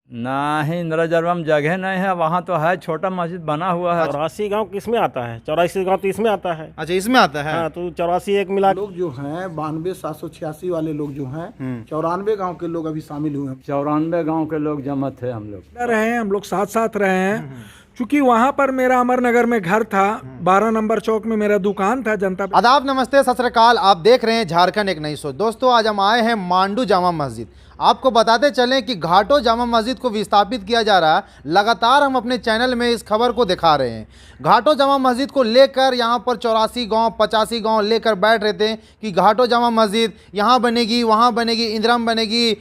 नहीं, रिजर्व में जगह नहीं है, वहाँ तो है छोटा मस्जिद बना हुआ है। 84 गांव किस में आता है? 84 गांव तो इसमें आता है। अच्छा, इसमें आता है। हाँ, तो 84 एक मिला लोग जो हैं 92,786 वाले लोग जो हैं 94 गांव के लोग अभी शामिल हुए हैं। 94 गांव के लोग जमा थे हम लोग। रहे हैं, हम लोग साथ साथ रहे हैं। चूंकि वहाँ पर मेरा अमरनगर में घर था, 12 नंबर चौक में मेरा दुकान था जनता। आदाब, नमस्ते, सत श्री अकाल। आप देख रहे हैं झारखंड एक नई सोच। दोस्तों, आज हम आए हैं मांडू जामा मस्जिद। आपको बताते चलें कि घाटो जामा मस्जिद को विस्थापित किया जा रहा है। लगातार हम अपने चैनल में इस खबर को दिखा रहे हैं। घाटो जामा मस्जिद को लेकर यहाँ पर 84 गांव 85 गांव लेकर बैठ रहे थे कि घाटो जामा मस्जिद यहाँ बनेगी, वहाँ बनेगी, इंदिरा में बनेगी,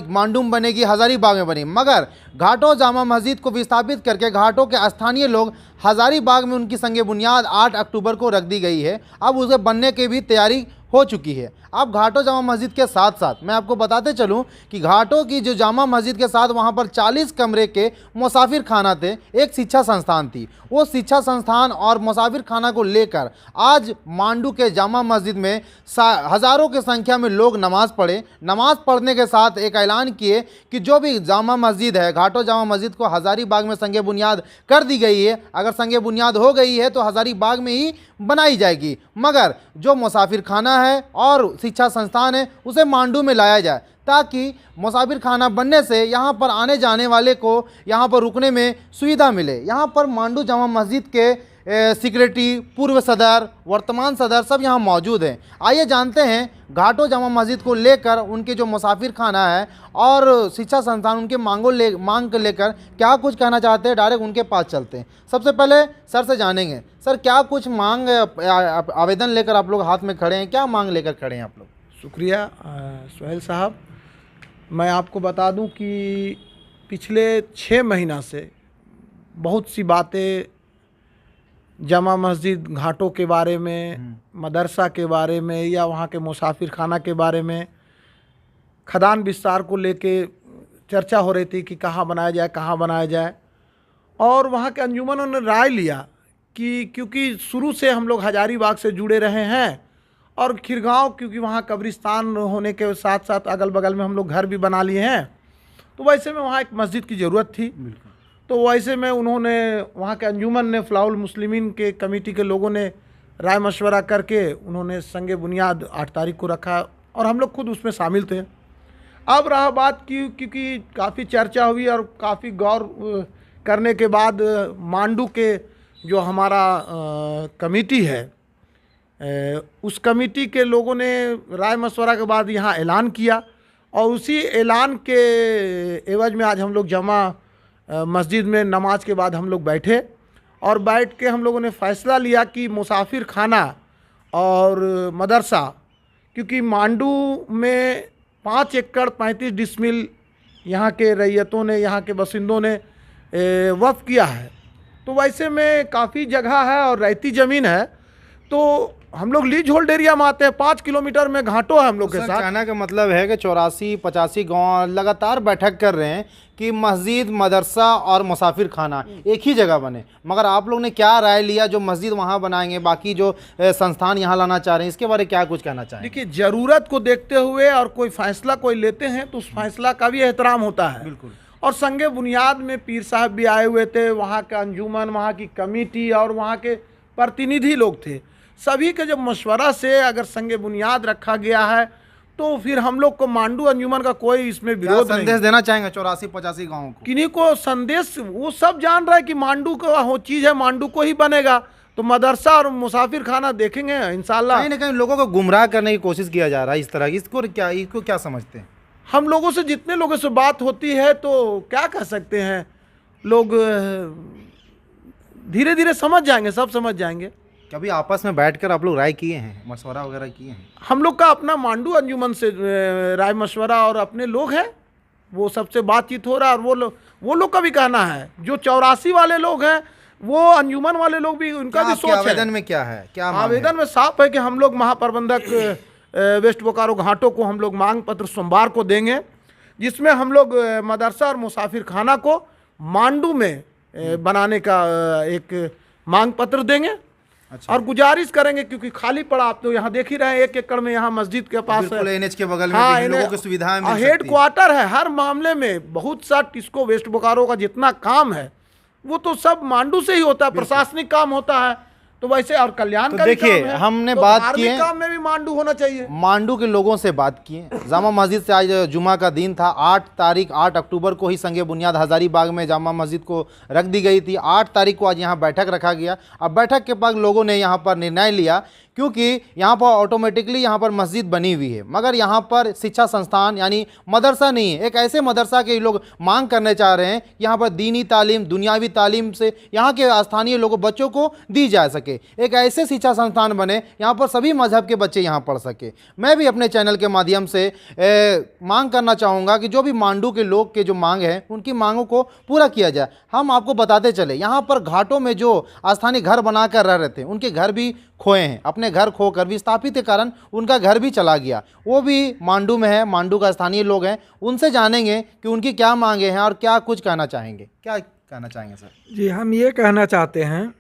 मांडू में बनेगी, हज़ारीबाग में बनेगी। मगर घाटो जामा मस्जिद को विस्थापित करके घाटों के स्थानीय लोग हज़ारीबाग में उनकी संग बुनियाद 8 अक्टूबर को रख दी गई है। अब उसे बनने की भी तैयारी हो चुकी है। अब घाटो जामा मस्जिद के साथ साथ मैं आपको बताते चलूं कि घाटों की जो जामा मस्जिद के साथ वहां पर 40 कमरे के मुसाफिर खाना थे, एक शिक्षा संस्थान थी। वो शिक्षा संस्थान और मुसाफिर खाना को लेकर आज मांडू के जामा मस्जिद में हज़ारों की संख्या में लोग नमाज़ पढ़े। नमाज़ पढ़ने के साथ एक ऐलान किए कि जो भी जामा मस्जिद है, घाटो जामा मस्जिद को हज़ारीबाग में संग बुनियाद कर दी गई है। अगर संग बुनियाद हो गई है तो हज़ारीबाग में ही बनाई जाएगी, मगर जो मुसाफिर खाना है और शिक्षा संस्थान है उसे मांडू में लाया जाए, ताकि मुसाफिर खाना बनने से यहाँ पर आने जाने वाले को यहाँ पर रुकने में सुविधा मिले। यहाँ पर मांडू जामा मस्जिद के सेक्रेटरी, पूर्व सदर, वर्तमान सदर सब यहाँ मौजूद हैं। आइए जानते हैं घाटो जामा मस्जिद को लेकर उनके जो मुसाफिर खाना है और शिक्षा संस्थान उनके मांग को लेकर क्या कुछ कहना चाहते हैं। डायरेक्ट उनके पास चलते हैं। सबसे पहले सर से जानेंगे, सर क्या कुछ मांग आवेदन लेकर आप लोग हाथ में खड़े हैं, क्या मांग लेकर खड़े हैं आप लोग? शुक्रिया सुहेल साहब। मैं आपको बता दूं कि पिछले 6 महीना से बहुत सी बातें जामा मस्जिद घाटों के बारे में, मदरसा के बारे में या वहाँ के मुसाफिर खाना के बारे में, खदान विस्तार को लेके चर्चा हो रही थी कि कहाँ बनाया जाए, कहाँ बनाया जाए। और वहाँ के अंजुमनों ने राय लिया कि क्योंकि शुरू से हम लोग हज़ारीबाग से जुड़े रहे हैं और खिरगांव, क्योंकि वहाँ कब्रिस्तान होने के साथ साथ अगल बगल में हम लोग घर भी बना लिए हैं, तो वैसे में वहाँ एक मस्जिद की ज़रूरत थी। तो वैसे में उन्होंने, वहाँ के अंजुमन ने, फलाहुल मुस्लिमीन के कमेटी के लोगों ने राय मशवरा करके उन्होंने संग बुनियाद 8 तारीख को रखा और हम लोग खुद उसमें शामिल थे। अब रहा बात की, क्योंकि काफ़ी चर्चा हुई और काफ़ी गौर करने के बाद मांडू के जो हमारा कमेटी है, उस कमेटी के लोगों ने राय मशवरा के बाद यहाँ ऐलान किया और उसी ऐलान के एवज में आज हम लोग जामा मस्जिद में नमाज के बाद हम लोग बैठे और बैठ के हम लोगों ने फ़ैसला लिया कि मुसाफिर खाना और मदरसा, क्योंकि मांडू में 5 एकड़ 35 डिसमिल यहाँ के रैयतों ने, यहाँ के बसिंदों ने वक्फ किया है, तो वैसे में काफ़ी जगह है और रैती ज़मीन है। तो हम लोग लीज होल्ड एरिया में आते हैं। 5 किलोमीटर में घाटो है हम लोग के साथ। कहने का मतलब है कि 84-85 गांव लगातार बैठक कर रहे हैं कि मस्जिद, मदरसा और मुसाफिर खाना एक ही जगह बने, मगर आप लोग ने क्या राय लिया? जो मस्जिद वहां बनाएंगे, बाकी जो संस्थान यहां लाना चाह रहे हैं, इसके बारे में क्या कुछ कहना चाहेंगे? देखिए, ज़रूरत को देखते हुए और कोई फैसला कोई लेते हैं तो उस फैसला का भी एहतराम होता है। बिल्कुल। और संगे बुनियाद में पीर साहब भी आए हुए थे, वहाँ का अंजुमन, वहाँ की कमेटी और वहाँ के प्रतिनिधि लोग थे। सभी के जब मशवरा से अगर संगे बुनियाद रखा गया है तो फिर हम लोग को मांडू अंजुमन का कोई इसमें विरोध नहीं। संदेश देना चाहेंगे 84-85 गाँव को? किन्हीं को संदेश, वो सब जान रहा है कि मांडू का वो चीज़ है, मांडू को ही बनेगा। तो मदरसा और मुसाफिर खाना देखेंगे इंशाल्लाह। कहीं ना कहीं लोगों को गुमराह करने की कोशिश किया जा रहा है इस तरह की, इसको क्या समझते हैं? हम लोगों से, जितने लोगों से बात होती है तो क्या कह सकते हैं, लोग धीरे धीरे समझ जाएंगे, सब समझ जाएंगे। कभी आपस में बैठकर आप लोग राय किए हैं, मशवरा वगैरह किए हैं? हम लोग का अपना मांडू अंजुमन से राय मशवरा और अपने लोग हैं, वो सबसे बातचीत हो रहा है। और वो लोग का भी कहना है, जो 84 वाले लोग हैं, वो अंजुमन वाले लोग भी, उनका भी सोच है। आवेदन में क्या है? क्या आवेदन में साफ है कि हम लोग महाप्रबंधक वेस्ट बोकारो घाटों को हम लोग मांग पत्र सोमवार को देंगे, जिसमें हम लोग मदरसा और मुसाफिर खाना को मांडू में बनाने का एक मांग पत्र देंगे अच्छा। और गुजारिश करेंगे, क्योंकि खाली पड़ा, आप तो यहाँ देख ही रहे हैं, 1 एकड़ में यहाँ मस्जिद के पास बिल्कुल है। एनएच के बगल में हाँ, भी लोगों की सुविधाएं मिल सकती हेड है। क्वार्टर है हर मामले में। बहुत सा टिस्को वेस्ट बोकारो का जितना काम है वो तो सब मांडू से ही होता है, प्रशासनिक काम होता है। तो वैसे और कल्याण तो का भी देखिए, काम है, हमने तो बात की धार्मिक है, काम में भी मांडू होना चाहिए। मांडू के लोगों से बात किए। जामा मस्जिद से आज जुमा का दिन था, 8 अक्टूबर को ही संगे बुनियाद हजारीबाग में जामा मस्जिद को रख दी गई थी। 8 तारीख को आज यहाँ बैठक रखा गया। अब बैठक के बाद लोगों ने यहाँ पर निर्णय लिया, क्योंकि यहाँ पर ऑटोमेटिकली यहाँ पर मस्जिद बनी हुई है, मगर यहाँ पर शिक्षा संस्थान यानी मदरसा नहीं है। एक ऐसे मदरसा के लोग मांग करने चाह रहे हैं, यहाँ पर दीनी तालीम, दुनियावी तालीम से यहाँ के स्थानीय लोगों बच्चों को दी जा सके। एक ऐसे शिक्षा संस्थान बने यहाँ पर सभी मजहब के बच्चे यहाँ पढ़ सके। मैं भी अपने चैनल के माध्यम से मांग करना चाहूँगा कि जो भी मांडू के लोग के जो मांग है, उनकी मांगों को पूरा किया जाए। हम आपको बताते चले, यहाँ पर घाटों में जो स्थानीय घर बनाकर रह रहे थे, उनके घर भी खोए हैं। अपने घर खोकर विस्थापित के कारण उनका घर भी चला गया। वो भी मांडू में है, मांडू का स्थानीय लोग हैं। उनसे जानेंगे कि उनकी क्या मांगे हैं और क्या कुछ कहना चाहेंगे। क्या कहना चाहेंगे सर? जी, हम ये कहना चाहते हैं,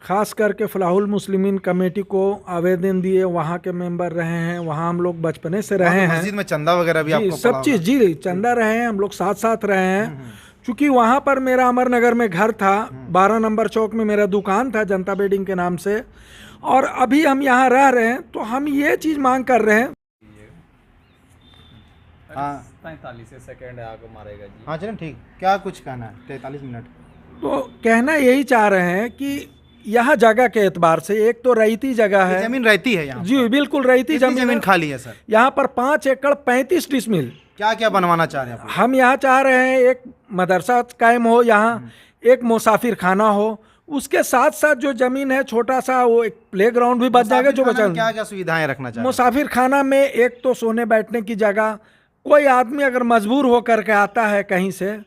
ख़ास करके फलाहुल मुस्लिमीन कमेटी को आवेदन दिए, वहाँ के मेंबर रहे हैं, वहाँ हम लोग बचपने से रहे हैं। मस्जिद में चंदा वगैरह भी जी, आपको सब चीज़, जी चंदा रहे हैं, हम लोग साथ साथ रहे हैं। चूँकि वहाँ पर मेरा अमरनगर में घर था, 12 नंबर चौक में मेरा दुकान था जनता बेडिंग के नाम से, और अभी हम यहाँ रह रहे हैं। तो हम ये चीज़ मांग कर रहे हैं। हाँ 43 सेकंड आगे मारेगा जी। हाँ चलें, ठीक। क्या कुछ कहना है? 43 मिनट। तो कहना यही चाह रहे हैं कि यह जगह के एतबार से, एक तो रईती जगह है, जमीन रहती है यहाँ? जी बिल्कुल रईती कितनी जमीन जमीन है। खाली है सर? यहाँ पर 5 एकड़ 35 डिसमिल। क्या क्या बनवाना चाह रहे हैं आप? हम यहाँ चाह रहे हैं एक मदरसा कायम हो यहाँ, एक मुसाफिर खाना हो, उसके साथ साथ जो जमीन है छोटा सा वो एक प्लेग्राउंड भी बच जाएगा जो बचा। क्या क्या सुविधाएं रखना चाहिए? मुसाफिर खाना में एक तो सोने बैठने की जगह, कोई आदमी अगर मजबूर होकर के आता है कहीं से,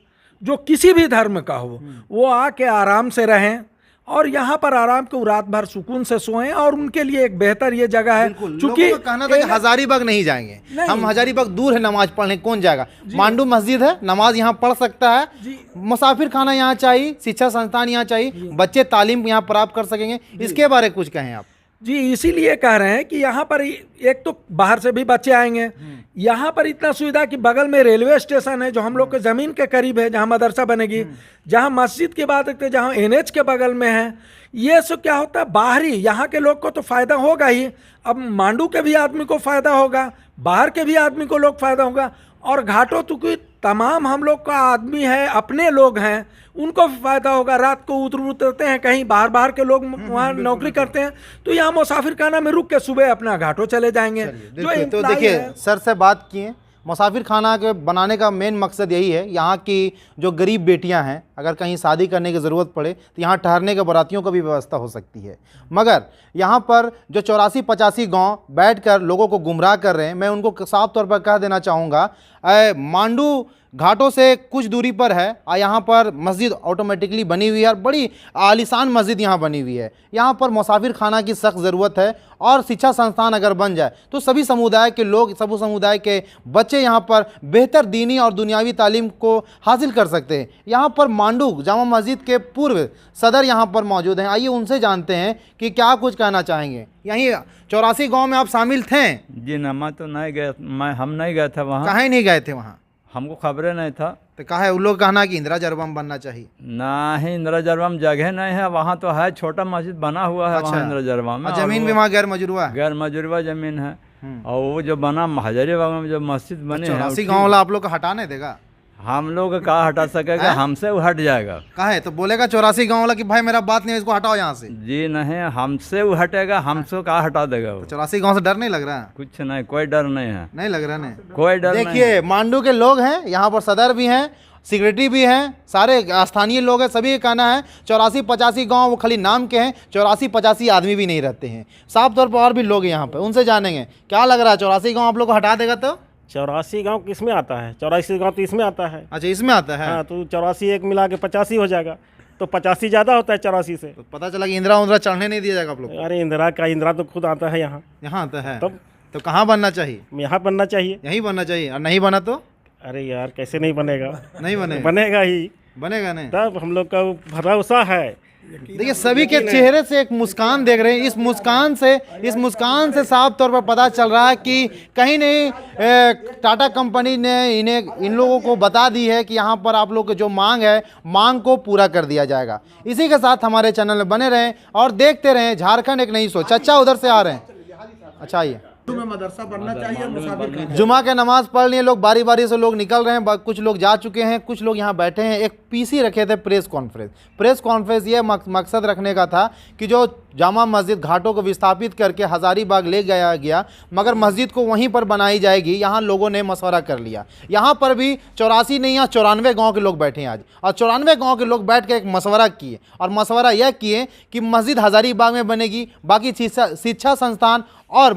जो किसी भी धर्म का हो, वो आके आराम से रहें और यहाँ पर आराम को रात भर सुकून से सोएं। और उनके लिए एक बेहतर ये जगह है। चूंकि कहना था कि हजारीबाग नहीं जाएंगे, हम हजारीबाग दूर है नमाज पढ़ने, कौन जाएगा? मांडू मस्जिद है, नमाज यहाँ पढ़ सकता है। मुसाफिर खाना यहाँ चाहिए, शिक्षा संस्थान यहाँ चाहिए, बच्चे तालीम यहाँ प्राप्त कर सकेंगे। इसके बारे में कुछ कहें आप? जी, इसीलिए कह रहे हैं कि यहाँ पर एक तो बाहर से भी बच्चे आएंगे, यहाँ पर इतना सुविधा कि बगल में रेलवे स्टेशन है जो हम लोग के ज़मीन के करीब है, जहाँ मदरसा बनेगी, जहाँ मस्जिद की बात है, जहाँ एनएच के बगल में है। ये सब क्या होता है, बाहरी यहाँ के लोग को तो फ़ायदा होगा ही, अब मांडू के भी आदमी को फ़ायदा होगा, बाहर के भी आदमी को लोग फ़ायदा होगा, और घाटों तो कोई तमाम हम लोग का आदमी है, अपने लोग हैं, उनको भी फायदा होगा। रात को उतरते हैं कहीं, बाहर के लोग वहाँ नौकरी करते हैं, तो यहाँ मुसाफिर खाना में रुक के सुबह अपना घाटों चले जाएंगे। तो देखिए, सर से बात किए, मुसाफिर खाना के बनाने का मेन मकसद यही है, यहाँ की जो गरीब बेटियां हैं, अगर कहीं शादी करने की ज़रूरत पड़े तो यहाँ ठहरने के बारातियों का भी व्यवस्था हो सकती है। मगर यहाँ पर जो 84-85 गांव बैठकर लोगों को गुमराह कर रहे हैं, मैं उनको साफ तौर पर कह देना चाहूँगा, मांडू घाटों से कुछ दूरी पर है, यहाँ पर मस्जिद ऑटोमेटिकली बनी हुई है और बड़ी आलीशान मस्जिद यहाँ बनी हुई है। यहाँ पर मुसाफिर खाना की सख्त ज़रूरत है, और शिक्षा संस्थान अगर बन जाए तो सभी समुदाय के लोग, सभी समुदाय के बच्चे यहाँ पर बेहतर दीनी और दुनियावी तालीम को हासिल कर सकते हैं। यहाँ पर मांडू जामा मस्जिद के पूर्व सदर यहाँ पर मौजूद हैं, आइए उनसे जानते हैं कि क्या कुछ कहना चाहेंगे। यहीं 84 गाँव में आप शामिल थे? जी ना, मैं तो नहीं गया, हम नहीं गए थे वहाँ। कहाँ नहीं गए थे वहाँ? हमको खबरें नहीं था। तो कहा है उन लोग कहना कि इंदिरा जरबम बनना चाहिए? ना ही इंदिरा जरबम जगह नहीं है वहाँ, तो है छोटा मस्जिद बना हुआ है। अच्छा। वहाँ इंदिरा जरबम में जमीन भी वहाँ गैर मजरूआ है? गैर मजरूबा जमीन है। और वो जो बना हजारीबाग में जो मस्जिद बनी है, 84 गाँव वाला आप लोग को हटाने देगा? हम लोग कहाँ हटा सकेगा, हमसे वो हट जाएगा। कहा है तो बोलेगा 84 गाँव वाला कि भाई मेरा बात नहीं है, इसको हटाओ यहाँ से? जी नहीं, हमसे वो हटेगा, हमसे कहाँ हटा देगा वो। 84 गाँव से डर नहीं लग रहा है? कुछ नहीं, कोई डर नहीं है। नहीं लग रहा है? कोई डर नहीं। देखिए, मांडू के लोग हैं, यहाँ पर सदर भी हैं, सेक्रेटरी भी हैं, सारे स्थानीय लोग हैं, सभी का कहना है 84-85 गांव वो खाली नाम के हैं, 84-85 आदमी भी नहीं रहते हैं। साफ तौर पर और भी लोग यहाँ पर, उनसे जानेंगे क्या लग रहा है, 84 गांव आप लोग को हटा देगा? तो 84 गांव किस में आता है? 84 गांव तो इसमें आता है। अच्छा, इसमें आता है? हाँ, तो 84 एक मिला के 85 हो जाएगा, तो 85 ज़्यादा होता है 84 से। तो पता चला कि इंदिरा उंदिरा चढ़ने नहीं दिया जाएगा आप लोग? अरे इंदिरा तो खुद आता है यहाँ। यहाँ आता है? तब तो कहाँ बनना चाहिए? यहाँ बनना चाहिए। यहीं बनना चाहिए, और नहीं बना तो? अरे यार, कैसे नहीं बनेगा? नहीं बनेगा? बनेगा ही। बनेगा नहीं? तब हम लोग का भरोसा है देखिए सभी के चेहरे से एक मुस्कान देख रहे हैं। इस मुस्कान से साफ तौर पर पता चल रहा है कि कहीं नहीं टाटा कंपनी ने इन लोगों को बता दी है कि यहाँ पर आप लोग की जो मांग है, मांग को पूरा कर दिया जाएगा। इसी के साथ हमारे चैनल में बने रहें और देखते रहें झारखंड एक नई सोच। चचा उधर से आ रहे हैं, अच्छा आइए। में मदरसा बनना चाहिए, मुसाफिर खाना। जुमा के नमाज पढ़ लिए लोग, बारी बारी से लोग निकल रहे हैं, कुछ लोग जा चुके हैं, कुछ लोग यहाँ बैठे हैं। एक पीसी रखे थे प्रेस कॉन्फ्रेंस ये मकसद रखने का था कि जो जामा मस्जिद घाटों को विस्थापित करके हज़ारीबाग ले गया मगर मस्जिद को वहीं पर बनाई जाएगी। यहाँ लोगों ने मशवरा कर लिया। यहाँ पर भी 84 नहीं, यहाँ 94 गाँव के लोग बैठे हैं आज, और 94 गाँव के लोग बैठ के एक मशवरा किए, और मशवरा यह किए कि मस्जिद हज़ारीबाग में बनेगी, बाकी शिक्षा संस्थान और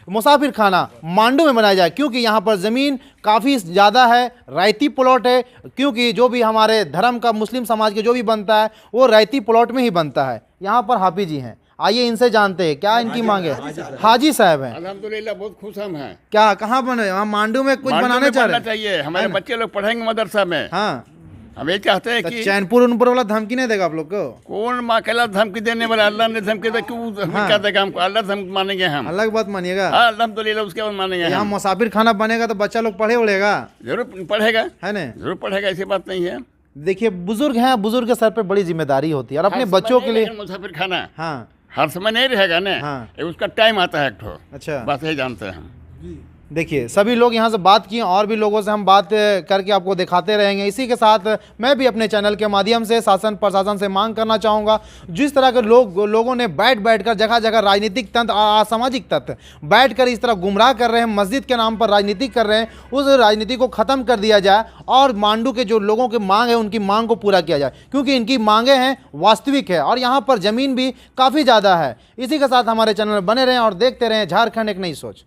मुसाफिर खाना मांडू में बनाया जाए, क्योंकि यहाँ पर ज़मीन काफ़ी ज़्यादा है, रायती प्लॉट है, क्योंकि जो भी हमारे धर्म का मुस्लिम समाज के जो भी बनता है वो रायती प्लॉट में ही बनता है। यहाँ पर हाफिज जी हैं, आइए इनसे जानते हैं क्या इनकी मांग है। हाजी साहब हैं, अल्हम्दुलिल्लाह बहुत खुश हम हैं। क्या कहाँ बने, हम मांडू में कुछ बनाने चाह रहे हैं? चाहिए हमारे बच्चे लोग पढ़ेंगे मदरसा में। हाँ, हम ये चाहते हैं तो कि चैनपुर उनपुर वाला धमकी नहीं देगा आप लोग को? कौन माँ अकेला धमकी देने वाला, अल्लाह ने धमकी दे, क्यों हमें क्या देगा हमको? अल्लाह धमकी मानेंगे हम, अलग बात मानिएगा। हाँ, अल्हम्दुलिल्लाह उसके बाद मानेंगे यहाँ हम। मुसाफिर खाना बनेगा तो बच्चा लोग पढ़े उड़ेगा, जरूर पढ़ेगा, है ना? जरूर पढ़ेगा, ऐसी बात नहीं है। देखिए बुजुर्ग हैं, बुजुर्ग के सर पे बड़ी जिम्मेदारी होती है, और अपने बच्चों के लिए। मुसाफिर खाना हाँ हर समय नहीं रहेगा ना, हाँ। ये उसका टाइम आता है एक ठो, अच्छा, बस यही जानते हैं हम। देखिए सभी लोग यहाँ से बात किए, और भी लोगों से हम बात करके आपको दिखाते रहेंगे। इसी के साथ मैं भी अपने चैनल के माध्यम से शासन प्रशासन से मांग करना चाहूँगा, जिस तरह के लोगों ने बैठ कर जगह जगह राजनीतिक तंत्र, असामाजिक तत्व बैठ कर इस तरह गुमराह कर रहे हैं, मस्जिद के नाम पर राजनीति कर रहे हैं, उस राजनीति को ख़त्म कर दिया जाए और मांडू के जो लोगों की मांग है उनकी मांग को पूरा किया जाए, क्योंकि इनकी मांगें हैं वास्तविक है, और यहाँ पर ज़मीन भी काफ़ी ज़्यादा है। इसी के साथ हमारे चैनल में बने रहें और देखते रहें झारखंड एक नई सोच।